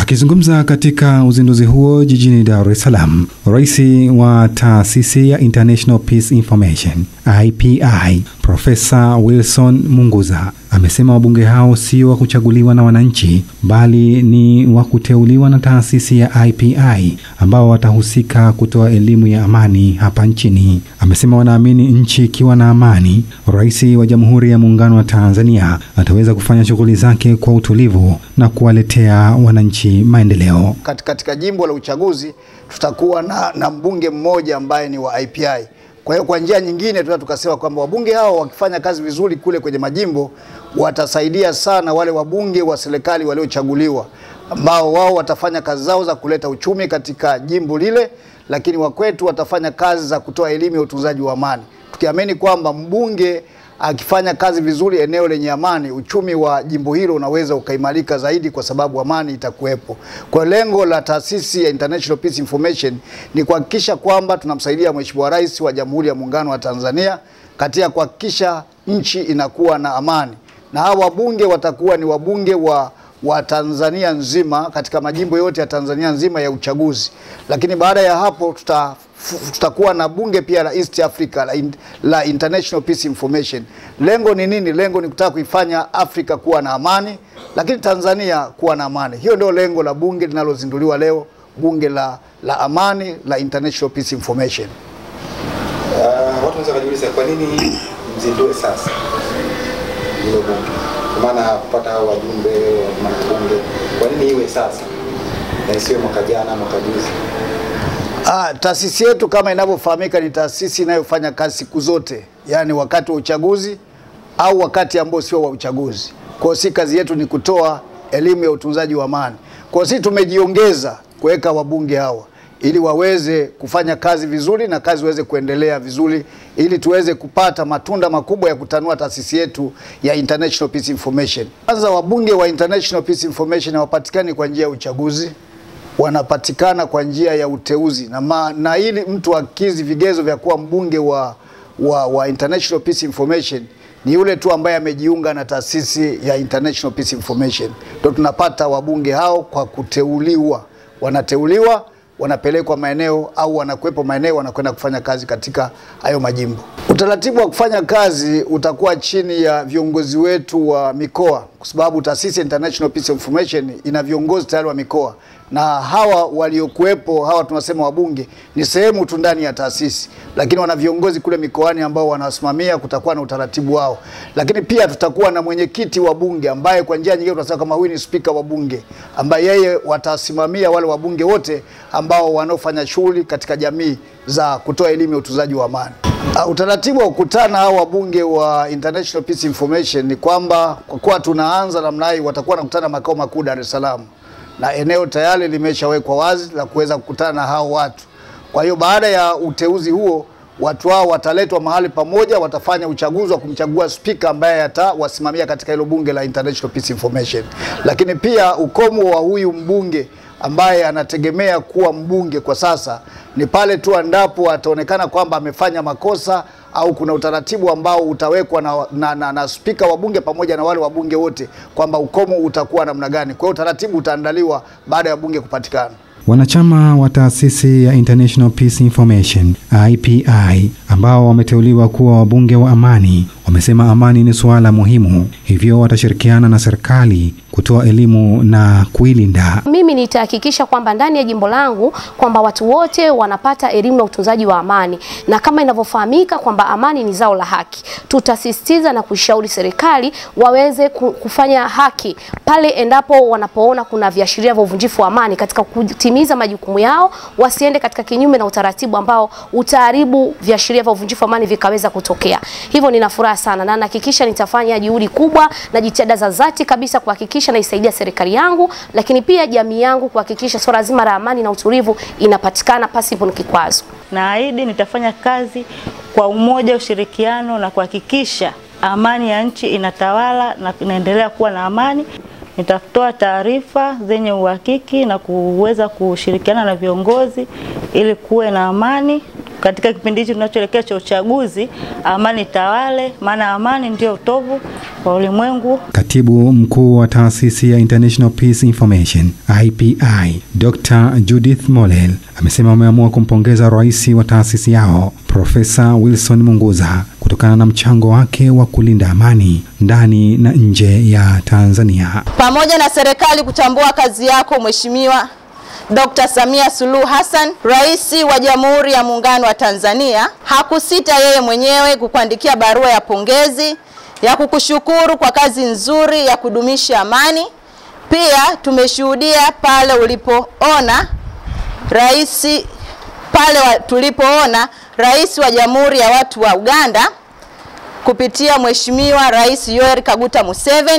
Akizungumza katika uzinduzi huo jijini Dar es Salaam, Rais wa Taasisi ya International Peace Information IPI, Profesa Wilson Munguza, amesema wabunge hao sio wa kuchaguliwa na wananchi, bali ni wa kuteuliwa na taasisi ya IPI ambao watahusika kutoa elimu ya amani hapa nchini. Amesema wanaamini nchi ikiwa na amani, Rais wa Jamhuri ya Muungano wa Tanzania ataweza kufanya shughuli zake kwa utulivu na kuwaletea wananchi maendeleo. Katika jimbo la uchaguzi tutakuwa na mbunge mmoja ambaye ni wa IPI. Kwa hiyo kwa njia nyingine tunaweza tukasema kwamba wabunge hao wakifanya kazi vizuri kule kwenye majimbo watasaidia sana wale wabunge wa serikali waliochaguliwa, ambao wao watafanya kazi zao za kuleta uchumi katika jimbo lile, lakini wakwetu watafanya kazi za kutoa elimu ya utunzaji wa amani. Tukiamini kwamba mbunge akifanya kazi vizuri eneo lenye amani, uchumi wa jimbo hilo unaweza ukaimarika zaidi kwa sababu amani itakuwepo. Kwa lengo la taasisi ya International Peace Information ni kuhakikisha kwamba tunamsaidia Mheshimiwa Rais wa Jamhuri ya Muungano wa Tanzania katika kuhakikisha nchi inakuwa na amani. Na hawa wabunge watakuwa ni wabunge wa Tanzania nzima, katika majimbo yote ya Tanzania nzima ya uchaguzi. Lakini baada ya hapo tutakuwa na bunge pia la East Africa la International Peace Information. Lengo ni nini? Lengo ni kutaka kuifanya Afrika kuwa na amani, lakini Tanzania kuwa na amani. Hiyo ndio lengo la bunge linalozinduliwa leo, bunge la amani la International Peace Information. Watu wanaweza kujiuliza kwa nini mzindue sasa hilo bunge? Kwa maana kupata hao wajumbe wa bunge, kwa nini iwe sasa na isiwe mwaka jana, mwaka juzi? Taasisi yetu kama inavyofahamika ni taasisi inayofanya kazi siku zote, yani wakati wa uchaguzi au wakati ambao sio wa uchaguzi. Kwa hiyo kazi yetu ni kutoa elimu ya utunzaji wa amani. Kwa hiyo tumejiongeza kuweka wabunge hawa ili waweze kufanya kazi vizuri na kazi iweze kuendelea vizuri, ili tuweze kupata matunda makubwa ya kutanua taasisi yetu ya International Peace Information. Kwanza, wabunge wa International Peace Information hawapatikani kwa njia ya uchaguzi, wanapatikana kwa njia ya uteuzi. Na ili mtu akizi vigezo vya kuwa mbunge wa International Peace Information ni yule tu ambaye amejiunga na taasisi ya International Peace Information. Ndio tunapata wabunge hao kwa kuteuliwa. Wanateuliwa, wanapelekwa maeneo au wanakuwepo maeneo, wanakwenda kufanya kazi katika hayo majimbo. Utaratibu wa kufanya kazi utakuwa chini ya viongozi wetu wa mikoa, kwa sababu taasisi International Peace Information ina viongozi tayari wa mikoa, na hawa waliokuwepo, hawa tunasema wabunge, ni sehemu tu ndani ya taasisi, lakini wana viongozi kule mikoani ambao wanasimamia. Kutakuwa na utaratibu wao, lakini pia tutakuwa na mwenyekiti wa bunge ambaye kwa njia nyingine tunasema kama huyu ni speaker wa bunge, ambaye yeye watasimamia wale wabunge wote ambao wanaofanya shughuli katika jamii za kutoa elimu ya utunzaji wa amani. Utaratibu wa kukutana hao wabunge wa International Peace Information ni kwamba kwa kuwa tunaanza namna hii, watakuwa nakutana makao makuu Dar es Salaam, na eneo tayari limeshawekwa wazi la kuweza kukutana na hao watu. Kwa hiyo baada ya uteuzi huo, watu hao wataletwa mahali pamoja, watafanya uchaguzi wa kumchagua speaker ambaye atawasimamia katika hilo bunge la International Peace Information. Lakini pia ukomo wa huyu mbunge ambaye anategemea kuwa mbunge kwa sasa ni pale tu endapo ataonekana kwamba amefanya makosa au kuna utaratibu ambao utawekwa na speaker wa bunge pamoja na wale wabunge wote kwamba ukomo utakuwa namna gani. Kwa hiyo utaratibu utaandaliwa baada ya bunge kupatikana. Wanachama wa taasisi ya International Peace Information IPI ambao wameteuliwa kuwa wabunge wa amani wamesema amani ni suala muhimu, hivyo watashirikiana na serikali kutoa elimu na kuilinda. Mimi nitahakikisha kwamba ndani ya jimbo langu kwamba watu wote wanapata elimu na utunzaji wa amani, na kama inavyofahamika kwamba amani ni zao la haki, tutasisitiza na kushauri serikali waweze kufanya haki pale endapo wanapoona kuna viashiria vya uvunjifu wa amani katika kutimiza majukumu yao, wasiende katika kinyume na utaratibu ambao utaharibu viashiria vya uvunjifu wa amani vikaweza kutokea. Hivyo nina furaha sana na nahakikisha nitafanya juhudi kubwa na jitihada za dhati kabisa kuhakikisha naisaidia serikali yangu, lakini pia jamii yangu kuhakikisha swala zima la amani na utulivu inapatikana pasipo kikwazo. Naahidi nitafanya kazi kwa umoja, ushirikiano na kuhakikisha amani ya nchi inatawala na inaendelea kuwa na amani. Nitatoa taarifa zenye uhakiki na kuweza kushirikiana na viongozi ili kuwe na amani katika kipindi hichi tunachoelekea cha uchaguzi, amani tawale, maana amani ndio utovu wa ulimwengu. Katibu mkuu wa taasisi ya International Peace Information IPI, Dr. Judith Molel, amesema wameamua kumpongeza rais wa taasisi yao Profesa Wilson Munguza kutokana na mchango wake wa kulinda amani ndani na nje ya Tanzania. Pamoja na serikali kutambua kazi yako Mheshimiwa Dr. Samia Suluhu Hassan, Rais wa Jamhuri ya Muungano wa Tanzania, hakusita yeye mwenyewe kukuandikia barua ya pongezi ya kukushukuru kwa kazi nzuri ya kudumisha amani. Pia tumeshuhudia pale ulipoona tulipoona Rais wa Jamhuri ya Watu wa Uganda kupitia Mheshimiwa Rais Yoweri Kaguta Museveni